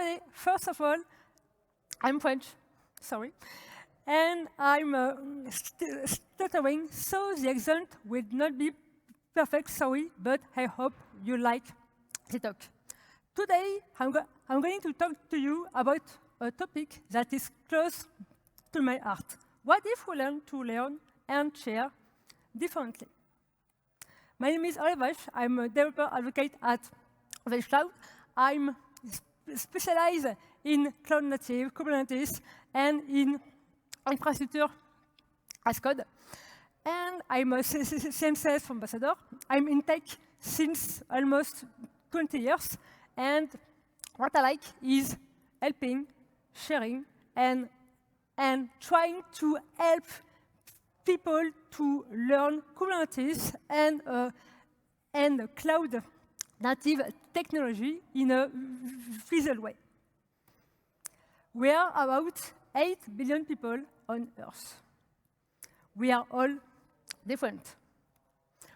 everybody. First of all, I'm French, sorry, and I'm stuttering, so the accent will not be perfect, sorry, but I hope you like the talk. Today, I'm going to talk to you about a topic that is close to my heart. What if we learn to learn and share differently? My name is Aurélie Vache. I'm a developer advocate at OVHcloud. I'm specialized in cloud native, Kubernetes, and in infrastructure as code. And I'm a CMCS ambassador. I'm in tech since almost 20 years. And what I like is helping, sharing, and trying to help people to learn Kubernetes and cloud native technology in a visual way. We are about 8 billion people on Earth. We are all different.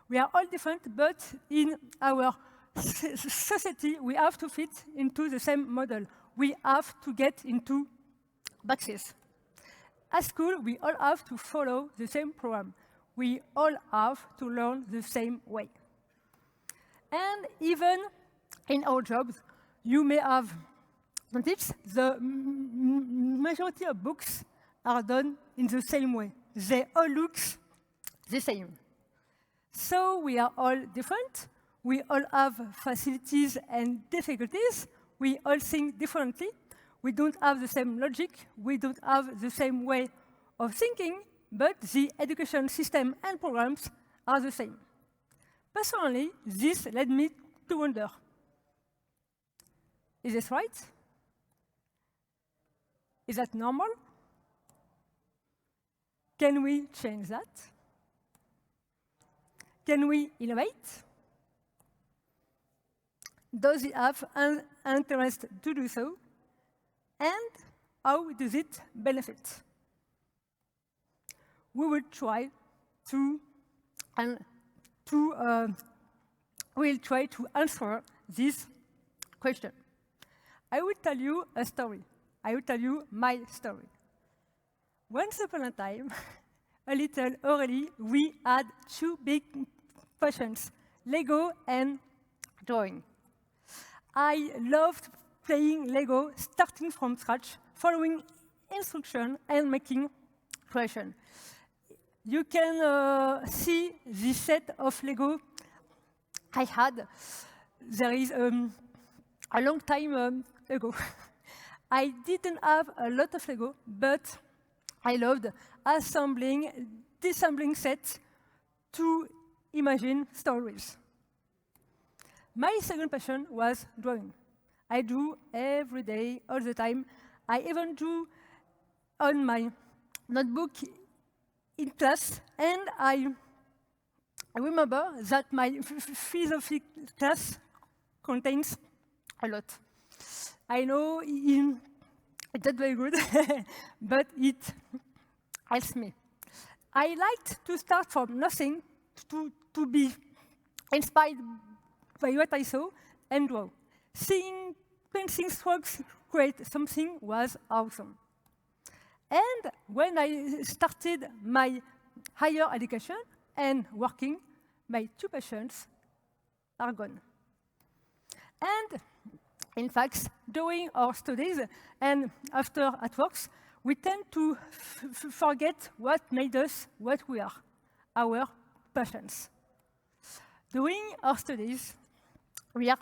We are all different, but in our society, we have to fit into the same model. We have to get into boxes. At school, we all have to follow the same program. We all have to learn the same way. And even in our jobs, you may have noticed the majority of books are done in the same way. They all look the same. So we are all different. We all have facilities and difficulties. We all think differently. We don't have the same logic. We don't have the same way of thinking, but the education system and programs are the same. Personally, this led me to wonder, is this right? Is that normal? Can we change that? Can we innovate? Does it have an interest to do so? And how does it benefit? We will try to answer this question. I will tell you a story. I will tell you my story. Once upon a time, a little Aurélie, we had two big passions, Lego and drawing. I loved playing Lego, starting from scratch, following instruction, and making creation. You can see this set of Lego I had. There is a long time ago. I didn't have a lot of Lego, but I loved assembling, disassembling sets to imagine stories. My second passion was drawing. I drew every day, all the time. I even drew on my notebook in class, and I remember that my philosophy class contains a lot. I know it's not very good, but it helps me. I liked to start from nothing to be inspired by what I saw and draw. Seeing painting strokes create something was awesome. And when I started my higher education and working, my two passions are gone. And in fact, during our studies and after at works, we tend to forget what made us what we are, our passions. During our studies, we are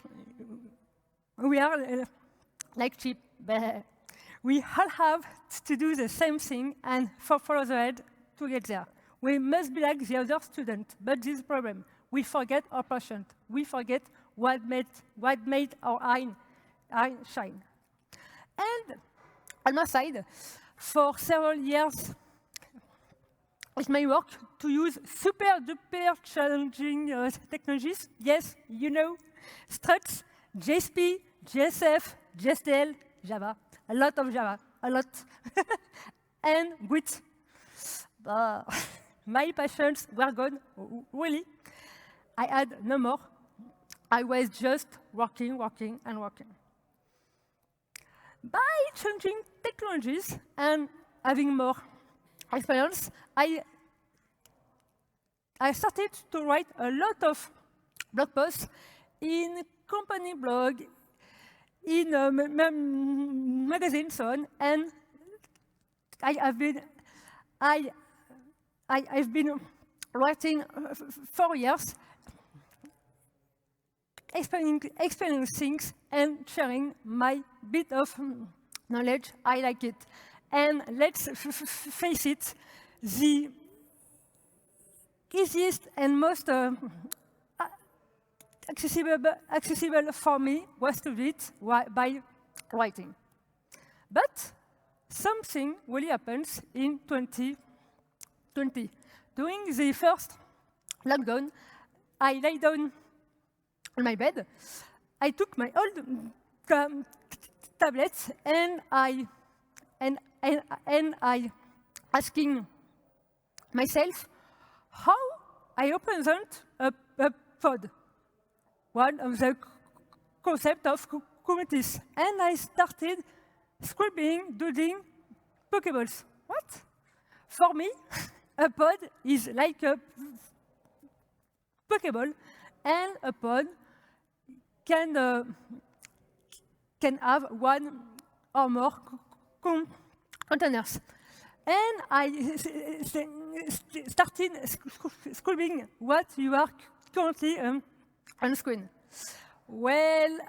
like sheep. We all have to do the same thing and follow the head to get there. We must be like the other student, but this is the problem. We forget our passion. We forget what made our eye shine. And on my side, for several years, it's my work to use super-duper challenging technologies. Yes, you know, struts, JSP, JSF, JSDL, Java, a lot of Java, a lot, and Git. My passions were gone, really. I had no more. I was just working, and working. by changing technologies and having more experience, I started to write a lot of blog posts in company blog, in magazines, so on, and I've been writing for years, explaining things and sharing my bit of knowledge. I like it. And let's face it, the easiest and most accessible for me was to do it by writing. But something really happens in 2020. During the first lockdown, I lay down on my bed. I took my old tablet and I asking myself how I represent a pod, one of the concept of communities, and I started scribbling, doodling Pokeballs. What? For me, a pod is like a Pokeball, and a pod can have one or more containers. And I started scribbling what you are currently on screen. Well,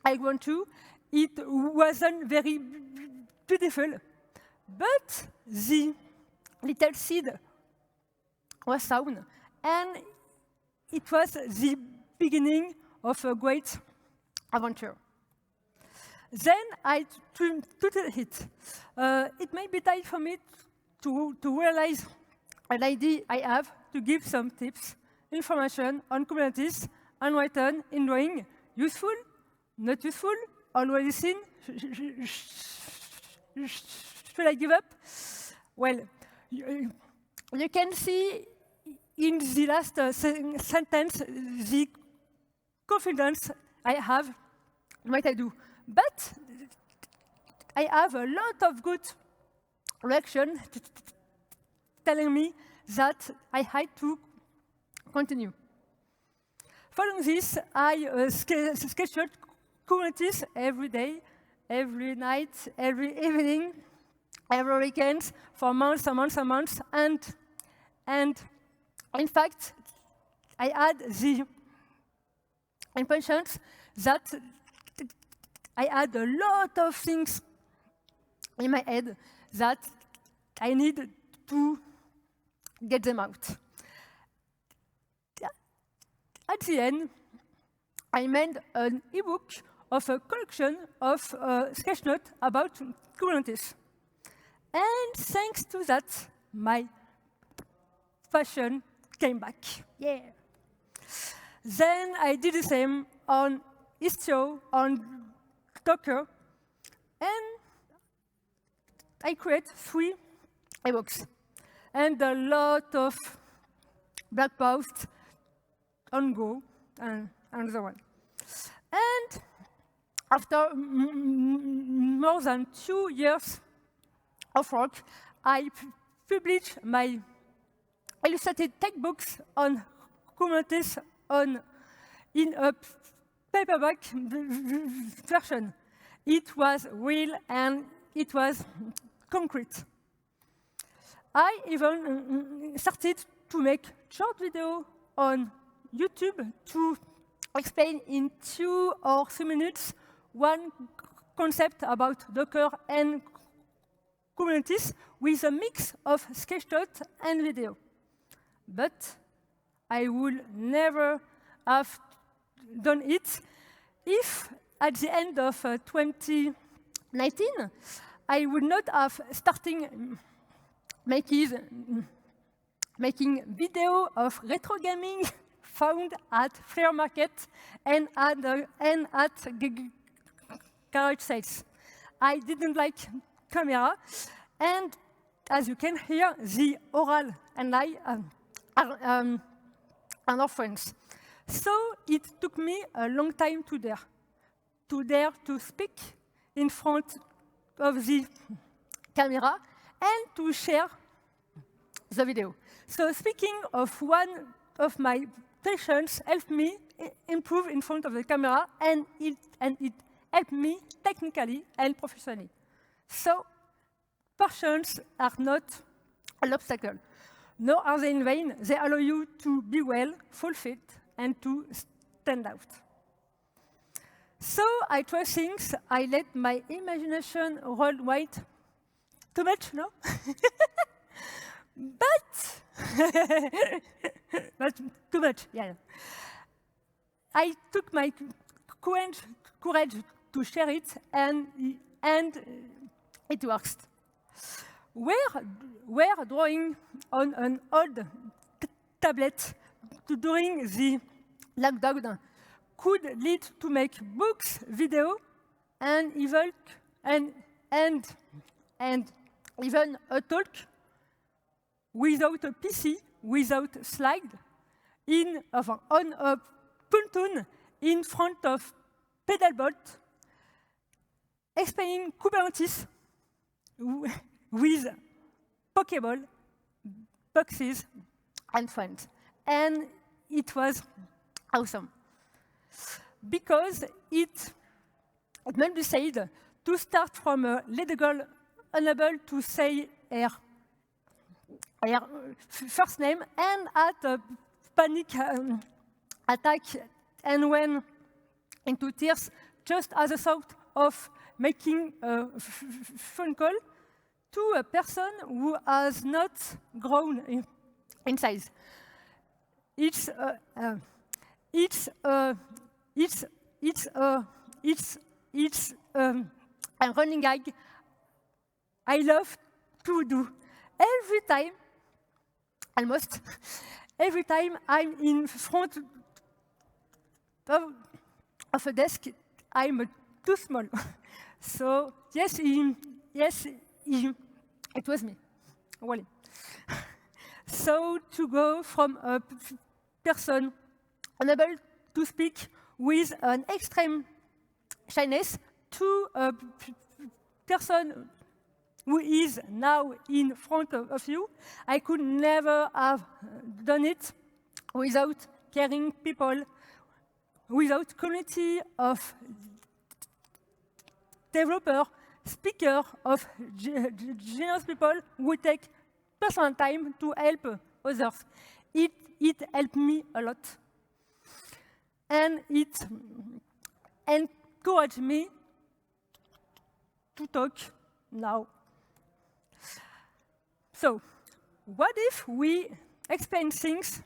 I want to. It wasn't very beautiful, but the little seed was sown, and it was the beginning of a great adventure. Then I tweeted it. It may be time for me to realize an idea I have to give some tips, information on Kubernetes, unwritten in drawing, useful, not useful, already seen, should I give up? Well, you can see in the last sentence the confidence I have in what I do. But I have a lot of good reaction telling me that I had to continue. Following this, I sketched Kubernetes every day, every night, every evening, every weekend, for months and months and months. And in fact, I had the impression that I had a lot of things in my head that I need to get them out. At the end, I made an ebook of a collection of sketchnotes about Kubernetes. And thanks to that, my passion came back. Yeah. Then I did the same on Istio, on Docker, and I created 3 ebooks and a lot of blog posts on Go and another one. And after more than 2 years of work, I published my illustrated textbooks on Kubernetes in a paperback version. It was real and it was concrete. I even started to make short videos on YouTube to explain in 2 or 3 minutes one concept about Docker and Kubernetes with a mix of sketchnotes and video. But I would never have done it if at the end of 2019 I would not have started making video of retro gaming found at fair market and at garage sales. I didn't like camera, and as you can hear, the oral and I are our friends. So it took me a long time to dare to speak in front of the camera and to share the video. So speaking of one of my patients helped me improve in front of the camera, and it helped me technically and professionally. So patients are not an obstacle, nor are they in vain. They allow you to be well, fulfilled, and to stand out. So I try things, I let my imagination roll wide. Too much, no? But too much, yeah. I took my courage to share it, and it works. We're drawing on an old tablet during the lockdown could lead to make books, video, and even a talk without a PC, without slide, on a pontoon in front of pedalboard, explaining Kubernetes with Pokeball, boxes, and friends. And it was awesome. Because it must be said to start from a little girl unable to say her first name and at a panic attack and went into tears just as a thought of making a phone call to a person who has not grown in size. It's a running gag I love to do. Every time, almost, every time I'm in front of a desk, I'm too small. So, yes, it was me. Voilà. So, to go from a person unable to speak with an extreme shyness to a person who is now in front of you, I could never have done it without caring people, without community of developer, speaker, of generous people who take personal time to help others. It helped me a lot. And it encouraged me to talk now. So, what if we explain things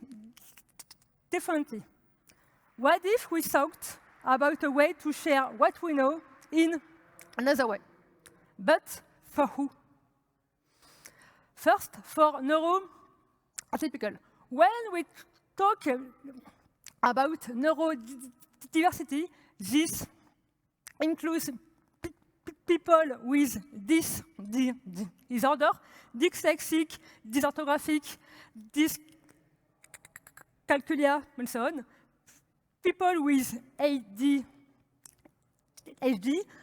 differently? What if we thought about a way to share what we know in another way? But for who? First, for neurotypical. When we talk about neurodiversity, this includes people with this disorder, dyslexic, dysorthographic, dyscalculia, and so on. People with ADHD,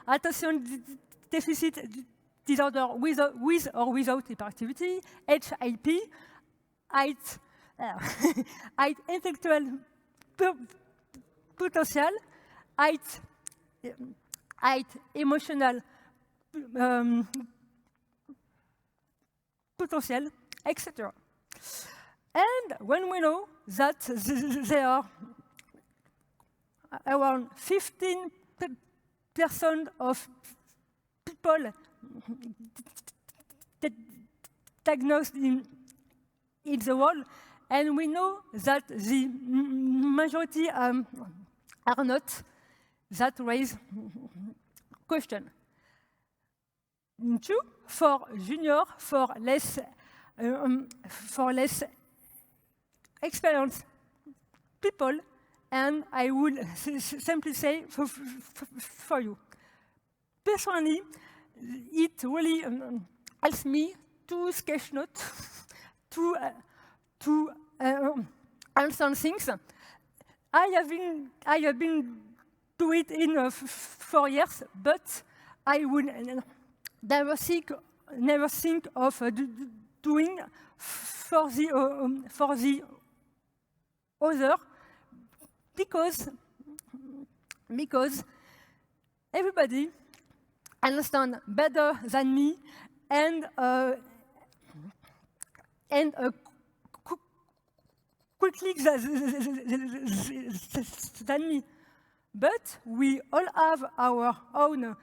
attention deficit disorder with or without hyperactivity, HIP, height intellectual potential, height emotional potential, etc. And when we know that there are around 15% of people diagnosed in the world, and we know that the majority are not, that raise question. Two, for junior, for less experienced people, and I would simply say for you. Personally, it really helps me to sketchnotes, to understand things. I have been doing it in 4 years, but I would never think of doing for the other, because everybody understands better than me and quickly than me. But we all have our own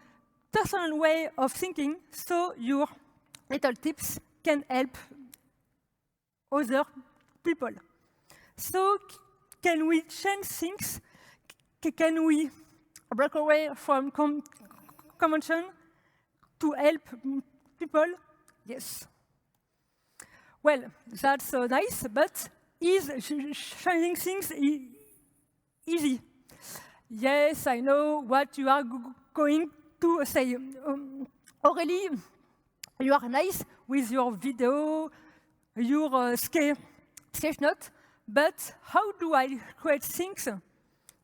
personal way of thinking, so your little tips can help other people. So can we change things? Can we break away from convention to help people? Yes. Well, that's nice, but is changing things easy? Yes, I know what you are going to say. Aurélie, you are nice with your video, your sketchnotes, but how do I create things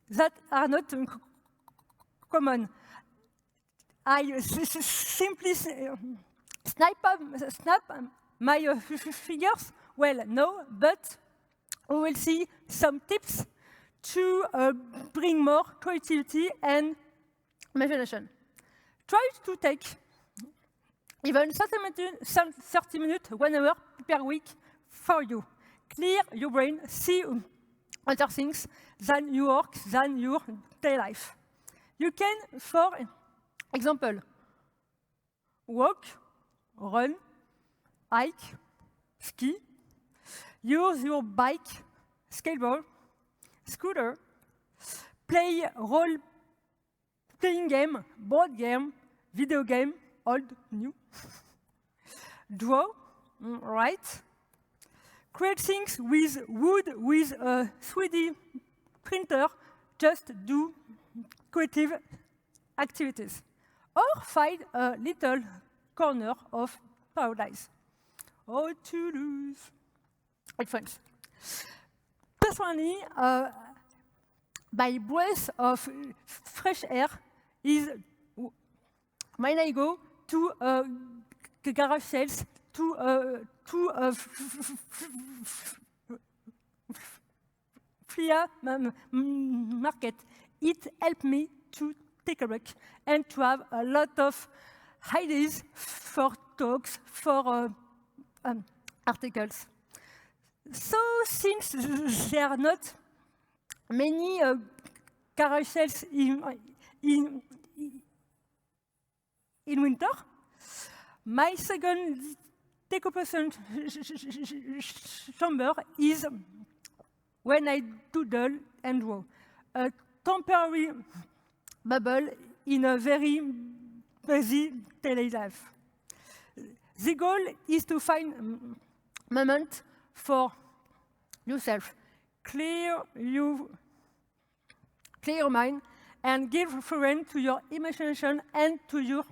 that are not common? I simply snap my fingers? Well, no, but we will see some tips to bring more creativity and imagination. Try to take even 30 minutes, 1 hour per week for you. Clear your brain, see other things than your work, than your daily life. You can, for example, walk, run, hike, ski, use your bike, skateboard, scooter, play role-playing game, board game, video game, old, new, draw, write, create things with wood, with a 3D printer, just do creative activities. Or find a little corner of paradise. How to lose. It's fun. Personally, my breath of fresh air is when I go to garage sales, to flea market. It helped me to take a break and to have a lot of ideas for talks, for articles. So since there are not many garage sales in winter, my second decomposition chamber is when I doodle and draw. A temporary bubble in a very busy daily life. The goal is to find a moment for yourself. Clear your mind and give reference to your imagination and to your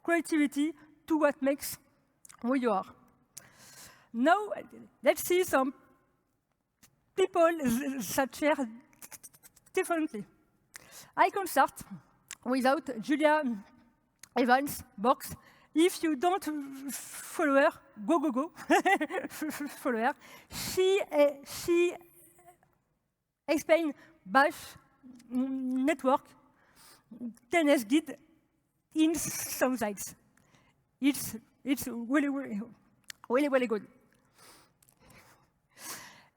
creativity, to what makes who you are. Now, let's see some people that share differently. I can start without Julia Evans' box. If you don't follow her, go. Follow her. She explained Bash network 10S guide in some sites. It's really good.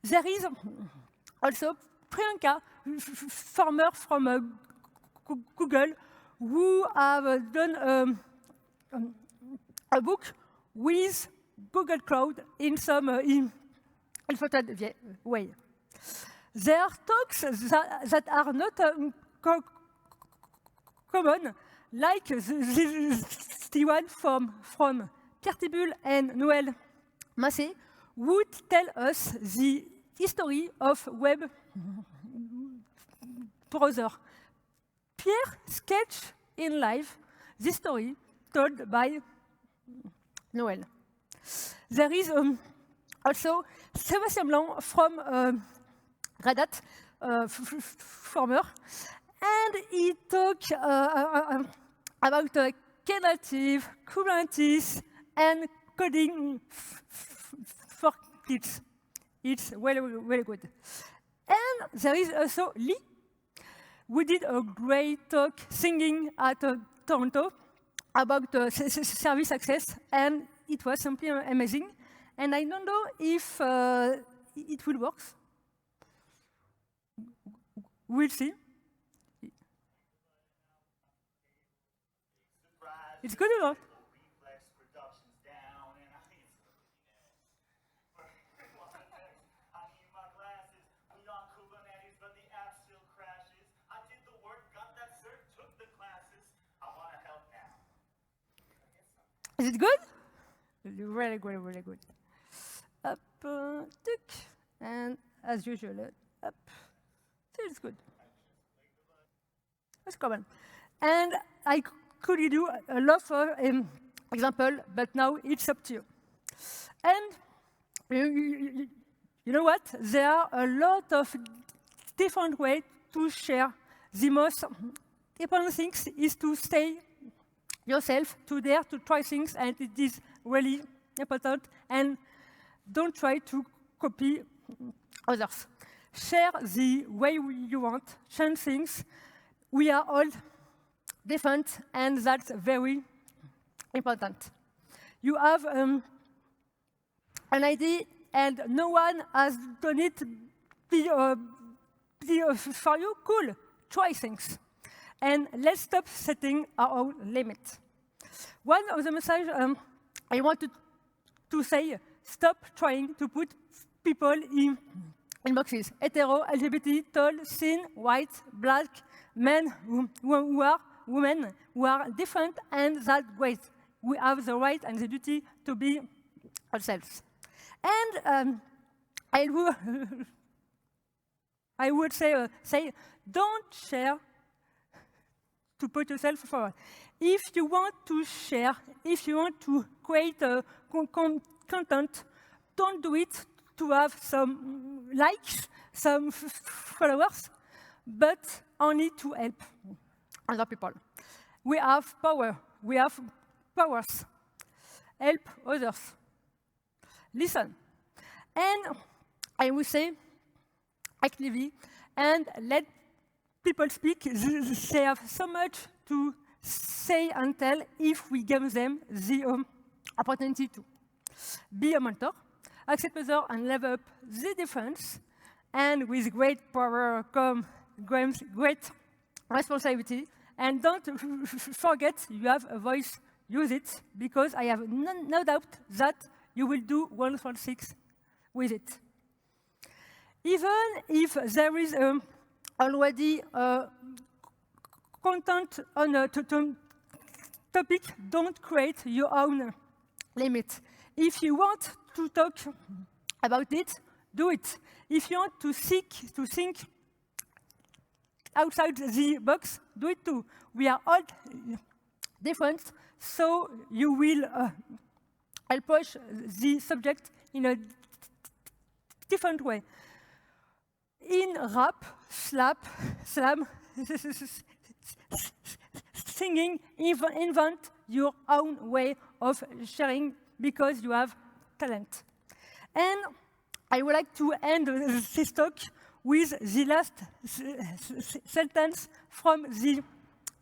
There is also Priyanka, farmer from Google, who have done a book with Google Cloud in some infiltrated way. There are talks that are not common, like the one from Kertibul and Noël Massé, would tell us the history of web browser. Pierre sketched in live this story told by Noël. There is also Sébastien Blanc from Red Hat, former, and he talked about Knative, Kubernetes, and coding for kids. It's very, very good. And there is also Lee. We did a great talk singing at Toronto about service access, and it was simply amazing. And I don't know if it will work. We'll see. It's good or not? Is it good? Really good, really good. Up, tick, and as usual, up. It's good. That's common. And I could do a lot of example, but now it's up to you. And you know what? There are a lot of different ways to share. The most important thing is to stay yourself, to dare to try things, and it is really important. And don't try to copy others. Share the way you want, change things. We are all different, and that's very important. You have an idea, and no one has done it for you. Cool, try things. And let's stop setting our own limit. One of the messages I wanted to say, stop trying to put people in boxes. Hetero, LGBT, tall, thin, white, black, men who are women, who are different, and that's great. We have the right and the duty to be ourselves. And I would say, don't share to put yourself forward. If you want to share, if you want to create content, don't do it to have some likes, some followers, but only to help other people. We have power. We have powers. Help others. Listen. And I will say, actively, and let people speak. They have so much to say and tell if we give them the opportunity to. Be a mentor. Accept others and level up the difference. And with great power comes great responsibility. And don't forget you have a voice. Use it, because I have no doubt that you will do wonderful things with it. Even if there is already content on a topic, don't create your own limit. If you want to talk about it, do it. If you want to think outside the box, do it too. We are all different, so you will approach the subject in a different way. In rap, slap, slam, singing, invent your own way of sharing because you have talent. And I would like to end this talk with the last sentence from the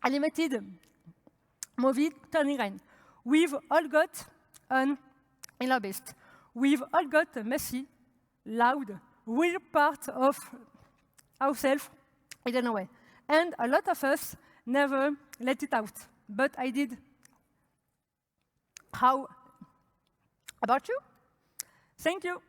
animated movie Turning Rain. We've all got an inner beast. We've all got a messy, loud, real part of ourselves hidden away. And a lot of us never let it out. But I did. How about you? Thank you.